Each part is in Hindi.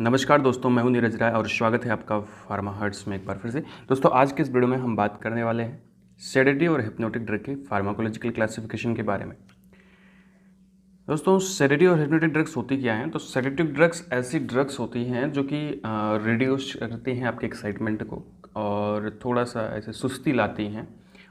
नमस्कार दोस्तों, मैं हूं नीरज राय और स्वागत है आपका फार्मा हर्ट्स में एक बार फिर से। दोस्तों, आज के इस वीडियो में हम बात करने वाले हैं सेडेटिव और हिप्नोटिक ड्रग के फार्माकोलॉजिकल क्लासिफिकेशन के बारे में। दोस्तों, सेडेटिव और हिप्नोटिक ड्रग्स होती क्या हैं? तो सेडेटिव ड्रग्स ऐसी ड्रग्स होती हैं जो कि रिड्यूस करती हैं आपके एक्साइटमेंट को और थोड़ा सा ऐसे सुस्ती लाती हैं,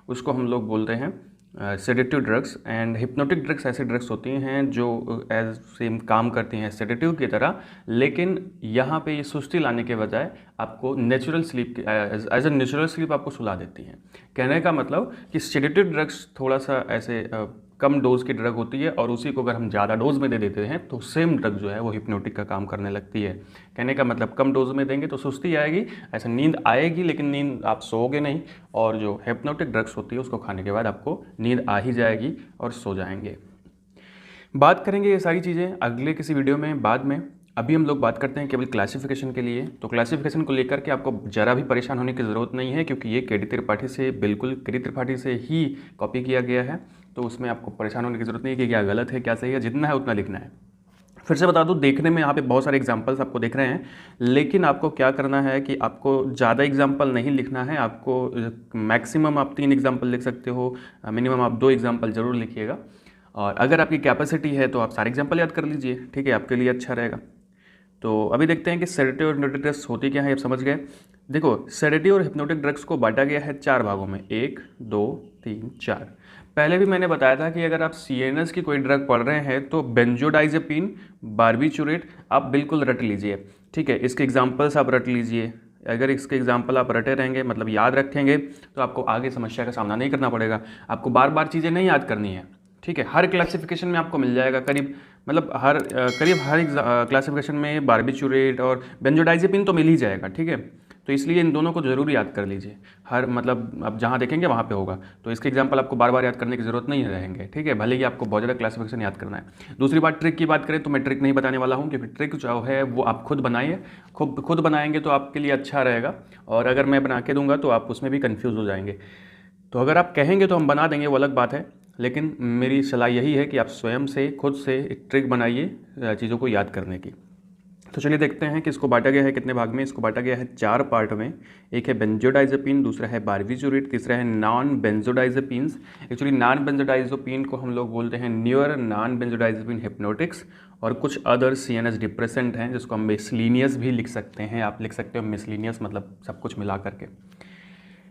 उसको हम लोग बोलते हैं sedative drugs. And hypnotic drugs ऐसी ड्रग्स होती हैं जो एज सेम काम करती हैं सेडेटिव की तरह, लेकिन यहाँ पे ये सुस्ती लाने के बजाय आपको natural sleep as a natural sleep आपको सुला देती हैं। कहने का मतलब कि सेडेटिव ड्रग्स थोड़ा सा ऐसे कम डोज की ड्रग होती है और उसी को अगर हम ज़्यादा डोज में दे देते हैं तो सेम ड्रग जो है वो हिप्नोटिक का काम करने लगती है। कहने का मतलब कम डोज में देंगे तो सुस्ती आएगी, ऐसे नींद आएगी लेकिन नींद आप सोओगे नहीं, और जो हिप्नोटिक ड्रग्स होती है उसको खाने के बाद आपको नींद आ ही जाएगी और सो जाएंगे। बात करेंगे ये सारी चीज़ें अगले किसी वीडियो में बाद में। अभी हम लोग बात करते हैं केवल क्लासिफिकेशन के लिए। तो क्लासिफिकेशन को लेकर के आपको ज़रा भी परेशान होने की ज़रूरत नहीं है, क्योंकि ये केडी त्रिपाठी से बिल्कुल केडी त्रिपाठी से ही कॉपी किया गया है। तो उसमें आपको परेशान होने की ज़रूरत नहीं है कि क्या गलत है क्या सही है, जितना है उतना लिखना है। फिर से बता दूं, देखने में यहाँ पे बहुत सारे एग्जाम्पल्स आपको दिख रहे हैं, लेकिन आपको क्या करना है कि आपको ज़्यादा एग्जाम्पल नहीं लिखना है। आपको मैक्सिमम आप 3 एग्जाम्पल लिख सकते हो, मिनिमम आप 2 एग्जाम्पल जरूर लिखिएगा। और अगर आपकी कैपेसिटी है तो आप सारे एग्जाम्पल याद कर लीजिए, ठीक है, आपके लिए अच्छा रहेगा। तो अभी देखते हैं कि सेडेटिव और हिप्नोटिक ड्रग्स होती क्या है, आप समझ गए। देखो, सेडेटिव और हिप्नोटिक ड्रग्स को बांटा गया है 4 भागों में, 1, 2, 3, 4। पहले भी मैंने बताया था कि अगर आप सीएनएस की कोई ड्रग पढ़ रहे हैं तो बेंजोडाइजेपिन, बार्बिचुरेट आप बिल्कुल रट लीजिए, ठीक है। इसके एग्जाम्पल्स आप रट लीजिए। अगर इसके एग्जाम्पल आप रटे रहेंगे, मतलब याद रखेंगे, तो आपको आगे समस्या का सामना नहीं करना पड़ेगा। आपको बार बार चीज़ें नहीं याद करनी है, ठीक है। हर क्लासिफिकेशन में आपको मिल जाएगा करीब हर क्लासिफिकेशन में बार्बिचुरेट और बेंजोडाइजेपिन तो मिल ही जाएगा, ठीक है। तो इसलिए इन दोनों को जरूर याद कर लीजिए। हर मतलब आप जहाँ देखेंगे वहाँ पे होगा, तो इसके एग्जाम्पल आपको बार बार याद करने की ज़रूरत नहीं रहेंगे, ठीक है। भले ही आपको बहुत ज़्यादा क्लासिफिकेशन याद करना है। दूसरी बात, ट्रिक की बात करें तो मैं ट्रिक नहीं बताने वाला हूँ, क्योंकि ट्रिक जो है वो आप खुद बनाइए। खुद बनाएंगे तो आपके लिए अच्छा रहेगा, और अगर मैं बना के दूंगा तो आप उसमें भी कन्फ्यूज़ हो जाएंगे। तो अगर आप कहेंगे तो हम बना देंगे, वो अलग बात है, लेकिन मेरी सलाह यही है कि आप स्वयं से खुद से एक ट्रिक बनाइए चीज़ों को याद करने की। तो चलिए देखते हैं कि इसको बांटा गया है कितने भाग में। इसको बांटा गया है 4 पार्ट में। एक है बेंजोडाइजेपिन, दूसरा है बार्बिचुरेट, तीसरा है non benzodiazepines. Actually non benzodiazepine को हम लोग बोलते हैं न्यूअर नॉन बेंजोडाइजेपिन हिप्नोटिक्स, और कुछ अदर सीएनएस डिप्रेसेंट हैं जिसको हम मिसलिनियस भी लिख सकते हैं। आप लिख सकते हो मिसलिनियस, मतलब सब कुछ मिला करके।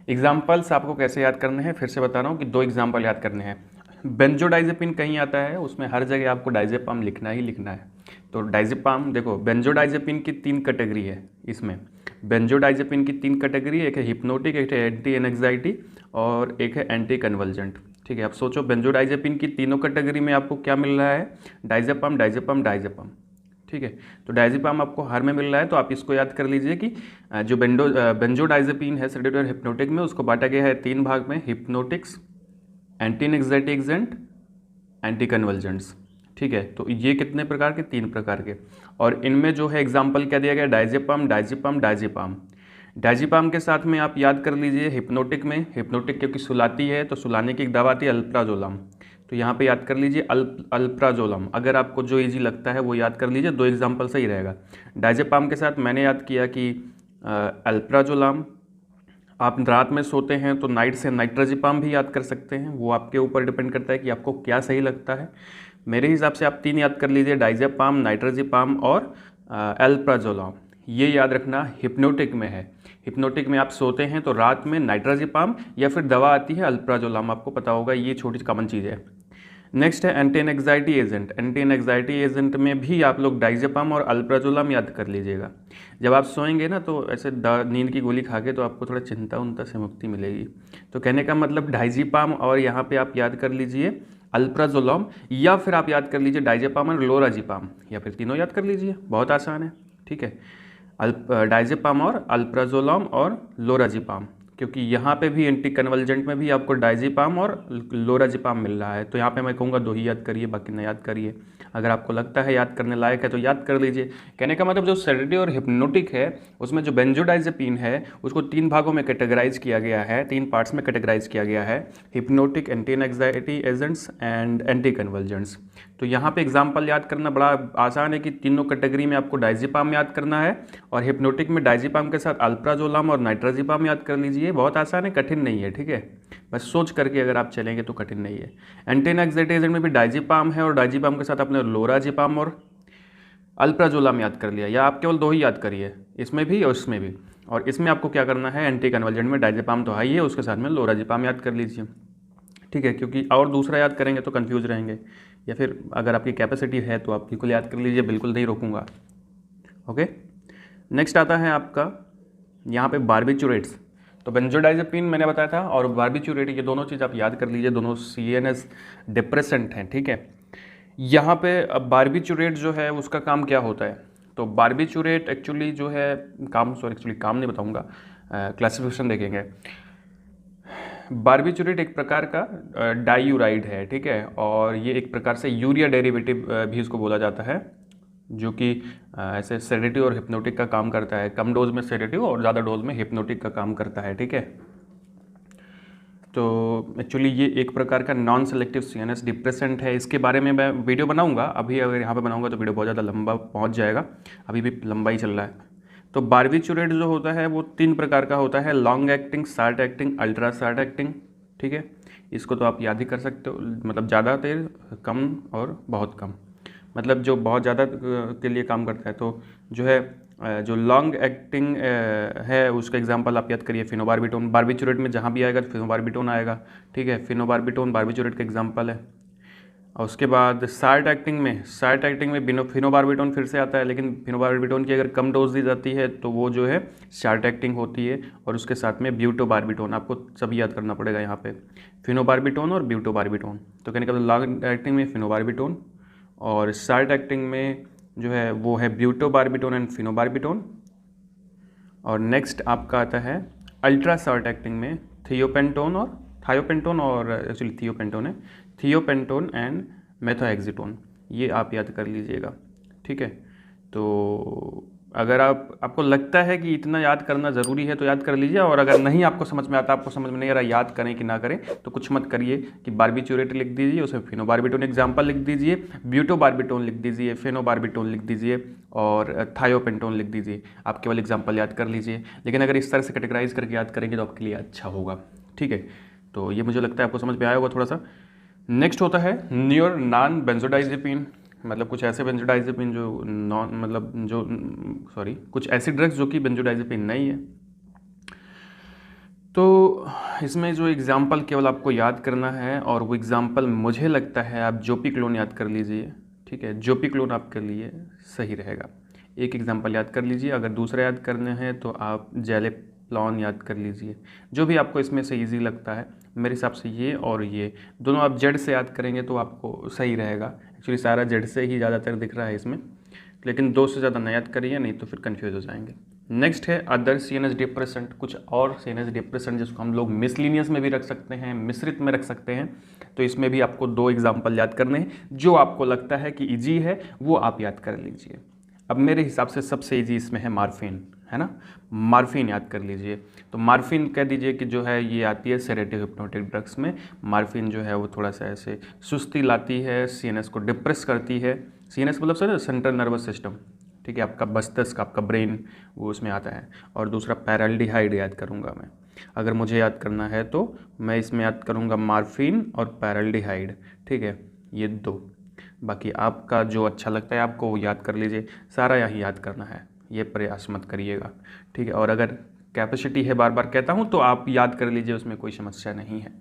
एग्जाम्पल्स आपको कैसे याद करने हैं, फिर से बता रहा हूँ कि 2 एग्जाम्पल याद करने हैं। बेंजोडाइजेपिन कहीं आता है, उसमें हर जगह आपको डाइजेपाम लिखना ही लिखना है। तो डाइजेपाम, देखो बेंजोडाइजेपिन की 3 कैटेगरी है इसमें। बेंजोडाइजेपिन की 3 कैटेगरी, एक है हिप्नोटिक, एक है एंटी एनग्जाइटी और एक है एंटी कन्वल्जेंट, ठीक है। आप सोचो बेंजोडाइजेपिन की तीनों कैटेगरी में आपको क्या मिल रहा है? डाइजेपाम, डाइजेपाम, डाइजेपाम, ठीक है। तो डाइजेपाम आपको हर में मिल रहा है, तो आप इसको याद कर लीजिए कि जो बेंजोडाइजेपिन है सेडेटिव और हिप्नोटिक में, उसको बांटा गया है 3 भाग में, hypnotics, anti anxiety agent, anti convulsants, ठीक है। तो ये कितने प्रकार के? 3 प्रकार के। और इनमें जो है एग्जाम्पल क्या दिया गया? Diazepam, diazepam, diazepam. डाइजेपाम के साथ में आप याद कर लीजिए हिप्नोटिक में, हिप्नोटिक क्योंकि सुलाती है तो सुलाने की एक दवा आती है अल्प्राजोलम, तो यहाँ पे याद कर लीजिए अल्प्राजोलम। अगर आपको जो इजी लगता है वो याद कर लीजिए, 2 एग्जाम्पल सही रहेगा। डाइजेपाम के साथ मैंने याद किया कि अल्प्राजोलम। आप रात में सोते हैं तो नाइट से नाइट्राजिपाम भी याद कर सकते हैं, वो आपके ऊपर डिपेंड करता है कि आपको क्या सही लगता है। मेरे हिसाब से आप 3 याद कर लीजिए, डाइजेपाम, नाइट्राजिपाम और अल्प्राजोलम। ये याद रखना हिप्नोटिक में है। हिप्नोटिक में आप सोते हैं तो रात में नाइट्राजिपाम या फिर दवा आती है अल्प्राजोलम, आपको पता होगा, ये छोटी कॉमन चीज़ है। नेक्स्ट है anti anxiety agent. Anti anxiety agent में भी आप लोग डाइजेपाम और अल्प्राजोलम याद कर लीजिएगा। जब आप सोएंगे ना तो ऐसे नींद की गोली खा के तो आपको थोड़ा चिंता उनता से मुक्ति मिलेगी। तो कहने का मतलब डाइजेपाम और यहाँ पे आप याद कर लीजिए अल्प्राजोलम, या फिर आप याद कर लीजिए डाइजेपाम और लोराजिपाम, या फिर तीनों याद कर लीजिए, बहुत आसान है, ठीक है। डाइजेपाम और अल्प्राजोलम और लोराजिपाम, क्योंकि यहाँ पे भी एंटी कन्वर्जेंट में भी आपको डायजेपाम और लोराजेपाम मिल रहा है। तो यहाँ पे मैं कहूँगा 2 ही याद करिए, बाकी ना याद करिए। अगर आपको लगता है याद करने लायक है तो याद कर लीजिए। कहने का मतलब जो सेडेटिव और हिप्नोटिक है उसमें जो बेंजोडाइजेपिन है उसको 3 भागों में कैटेगराइज किया गया है, 3 पार्ट्स में कैटेगराइज किया गया है, hypnotic, anti anxiety agents and anti convergents. तो यहाँ पे एग्जाम्पल याद करना बड़ा आसान है कि तीनों कैटेगरी में आपको डायजेपाम याद करना है, और हिप्नोटिक में डायजेपाम के साथ अल्प्राजोलम और नाइट्राजेपाम याद कर लीजिए। बहुत आसान है, कठिन नहीं है, ठीक है। बस सोच करके अगर आप चलेंगे तो कठिन नहीं है। एंटी एंग्जाइटी एजेंट में भी डायजेपाम है और डायजेपाम के साथ आपने लोराजेपाम और अल्प्राजोलम याद कर लिया, या आप केवल 2 ही याद करिए, इसमें भी और इसमें भी। और इसमें आपको क्या करना है, एंटी कन्वर्जेंट में डायजेपाम तो है ही है, उसके साथ में लोराजेपाम याद कर लीजिए, ठीक है। क्योंकि और दूसरा याद करेंगे तो कंफ्यूज रहेंगे, या फिर अगर आपकी कैपेसिटी है तो आप बिल्कुल याद कर लीजिए, बिल्कुल नहीं रोकूंगा। ओके, नेक्स्ट आता है आपका यहाँ पे बार्बिचुरेट्स। तो बेंजोडाइजेपिन मैंने बताया था और बार्बिचुरेट, ये दोनों चीज़ आप याद कर लीजिए, दोनों CNS डिप्रेसेंट हैं, ठीक है। यहाँ पे अब बार्बिचुरेट जो है उसका काम क्या होता है, तो बार्बिचुरेट एक्चुअली जो है काम नहीं बताऊँगा, क्लासिफिकेशन देखेंगे। बार्बिचुरेट एक प्रकार का डाईयूराइड है, ठीक है, और ये एक प्रकार से यूरिया डेरिवेटिव भी इसको बोला जाता है, जो कि ऐसे सेडेटिव और हिप्नोटिक का काम करता है। कम डोज में सेडेटिव और ज़्यादा डोज में हिप्नोटिक का काम करता है, ठीक है। तो एक्चुअली ये एक प्रकार का नॉन सेलेक्टिव CNS डिप्रेसेंट है। इसके बारे में मैं वीडियो बनाऊंगा, अभी अगर यहाँ पे बनाऊंगा तो वीडियो बहुत ज़्यादा लंबा पहुँच जाएगा, अभी भी लंबा ही चल रहा है। तो बार्बिचुरेट जो होता है वो 3 प्रकार का होता है, long acting, short acting, ultra short acting, ठीक है। इसको तो आप याद ही कर सकते हो, मतलब ज़्यादा देर, कम और बहुत कम, मतलब जो बहुत ज़्यादा के लिए काम करता है। तो जो है जो लॉन्ग एक्टिंग है उसका एग्जांपल आप याद करिए, फिनोबार्बिटोन। बार्बिचुरेट में जहाँ भी आएगा तो फिनोबार्बिटोन आएगा, ठीक है। फिनोबार्बिटोन बार्बिचुरेट का एग्जांपल है। और उसके बाद शार्ट एक्टिंग में फिनोबार्बिटोन फिर से आता है, लेकिन फिनोबार्बिटोन की अगर कम डोज दी जाती है तो वो जो है शार्ट एक्टिंग होती है। और उसके साथ में ब्यूटोबार्बिटोन, आपको सभी याद करना पड़ेगा यहाँ पे, फिनोबार्बिटोन और ब्यूटोबार्बिटोन। तो कहने का लॉन्ग एक्टिंग में फिनोबार्बिटोन, और शार्ट एक्टिंग में जो है वो है ब्यूटोबार्बिटोन एंड फिनोबार्बिटोन। और नेक्स्ट आपका आता है अल्ट्रा शार्ट एक्टिंग में थियोपेंटोन और थायोपेंटोन, और एक्चुअली थियोपेंटोन है, थियोपेंटोन एंड मेथोहेक्सिटोन, ये आप याद कर लीजिएगा, ठीक है। तो अगर आपको लगता है कि इतना याद करना ज़रूरी है तो याद कर लीजिए, और अगर नहीं आपको समझ में आता, आपको समझ में नहीं आ रहा याद करें कि ना करें, तो कुछ मत करिए कि बार्बिचुरेट लिख दीजिए, उसमें फिनोबार्बिटोन एग्जाम्पल लिख दीजिए, ब्यूटोबार्बिटोन लिख दीजिए, फिनोबार्बिटोन लिख दीजिए, और थायोपेंटोन लिख दीजिए। आप केवल एग्जाम्पल याद कर लीजिए, लेकिन अगर इस तरह से कैटेगराइज करके याद करेंगे तो आपके लिए अच्छा होगा, ठीक है। तो ये मुझे लगता है आपको समझ में आया होगा थोड़ा सा। नेक्स्ट होता है नियर नॉन बेंजोडाइजेपिन, मतलब कुछ ऐसे बेंजोडाइजेपिन जो कुछ ऐसी ड्रग्स जो कि बेंजोडाइजेपिन नहीं है। तो इसमें जो एग्जाम्पल केवल आपको याद करना है, और वो एग्जाम्पल मुझे लगता है आप जोपिक्लोन याद कर लीजिए, ठीक है। जोपिक्लोन आपके लिए सही रहेगा। एक एग्जाम्पल याद कर लीजिए, अगर दूसरा याद करने हैं तो आप जेलेप्लॉन याद कर लीजिए, जो भी आपको इसमें से ईजी लगता है। मेरे हिसाब से ये और ये दोनों आप जेड से याद करेंगे तो आपको सही रहेगा। एक्चुअली सारा जेड से ही ज़्यादातर दिख रहा है इसमें, लेकिन 2 से ज़्यादा ना याद करिए, नहीं तो फिर कंफ्यूज हो जाएंगे। नेक्स्ट है अदर CNS डिप्रेसेंट, कुछ और CNS डिप्रेसेंट जिसको हम लोग मिसलिनियस में भी रख सकते हैं, मिश्रित में रख सकते हैं। तो इसमें भी आपको 2 एग्जाम्पल याद करने हैं, जो आपको लगता है कि ईजी है वो आप याद कर लीजिए। अब मेरे हिसाब से सबसे ईजी इसमें है मार्फिन, है ना, मार्फिन याद कर लीजिए। तो मार्फिन कह दीजिए कि जो है ये आती है सेडेटिव हिप्नोटिक ड्रग्स में। मार्फिन जो है वो थोड़ा सा ऐसे सुस्ती लाती है, CNS को डिप्रेस करती है। CNS मतलब सर सेंट्रल नर्वस सिस्टम, ठीक है, आपका मस्तिष्क, आपका ब्रेन, वो उसमें आता है। और दूसरा पैराल्डिहाइड याद करूँगा मैं, अगर मुझे याद करना है तो मैं इसमें याद करूँगा मार्फिन और पैराल्डिहाइड, ठीक है, ये 2। बाकी आपका जो अच्छा लगता है आपको वो याद कर लीजिए, सारा यही याद करना है, ये प्रयास मत करिएगा, ठीक है। और अगर कैपेसिटी है, बार बार कहता हूँ, तो आप याद कर लीजिए, उसमें कोई समस्या नहीं है।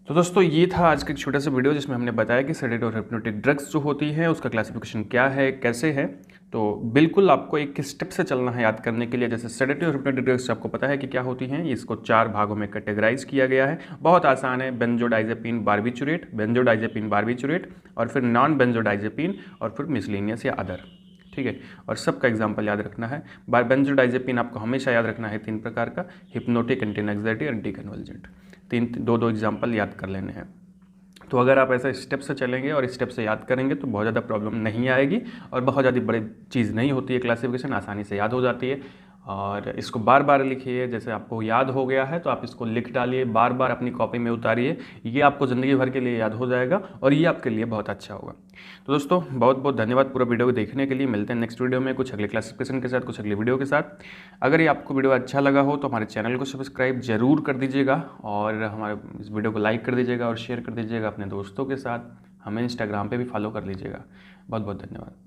तो दोस्तों ये था आज का एक छोटा सा वीडियो जिसमें हमने बताया कि सेडेटिव और हिप्नोटिक ड्रग्स जो होती हैं उसका क्लासिफिकेशन क्या है, कैसे है। तो बिल्कुल आपको एक स्टेप से चलना है याद करने के लिए। जैसे सेडेटिव और हिप्नोटिक ड्रग्स आपको पता है कि क्या होती हैं, इसको 4 भागों में कैटेगराइज किया गया है। बहुत आसान है, बेंजोडाइजेपिन बार्बिचुरेट, बेंजोडाइजेपिन बार्बिचुरेट, और फिर नॉन बेंजोडाइजेपिन, और फिर मिसलेनियस या अदर, ठीक है। और सबका एग्जाम्पल याद रखना है। बेंजोडाइजेपिन आपको हमेशा याद रखना है 3 प्रकार का, हिप्नोटिक, एंटी एंग्जाइटी और डीकन्वर्जेंट। 2 एग्जाम्पल याद कर लेने हैं। तो अगर आप ऐसा स्टेप से चलेंगे और स्टेप से याद करेंगे तो बहुत ज़्यादा प्रॉब्लम नहीं आएगी और बहुत ज़्यादा बड़ी चीज़ नहीं होती है। क्लासिफिकेशन आसानी से याद हो जाती है। और इसको बार बार लिखिए, जैसे आपको याद हो गया है तो आप इसको लिख डालिए, बार बार अपनी कॉपी में उतारिए। ये आपको ज़िंदगी भर के लिए याद हो जाएगा और ये आपके लिए बहुत अच्छा होगा। तो दोस्तों बहुत बहुत धन्यवाद पूरा वीडियो को देखने के लिए। मिलते हैं नेक्स्ट वीडियो में कुछ अगले क्लासिफिकेशन के साथ, कुछ अगले वीडियो के साथ। अगर ये आपको वीडियो अच्छा लगा हो तो हमारे चैनल को सब्सक्राइब जरूर कर दीजिएगा और हमारे इस वीडियो को लाइक कर दीजिएगा और शेयर कर दीजिएगा अपने दोस्तों के साथ। हमें इंस्टाग्राम पे भी फॉलो कर लीजिएगा। बहुत बहुत धन्यवाद।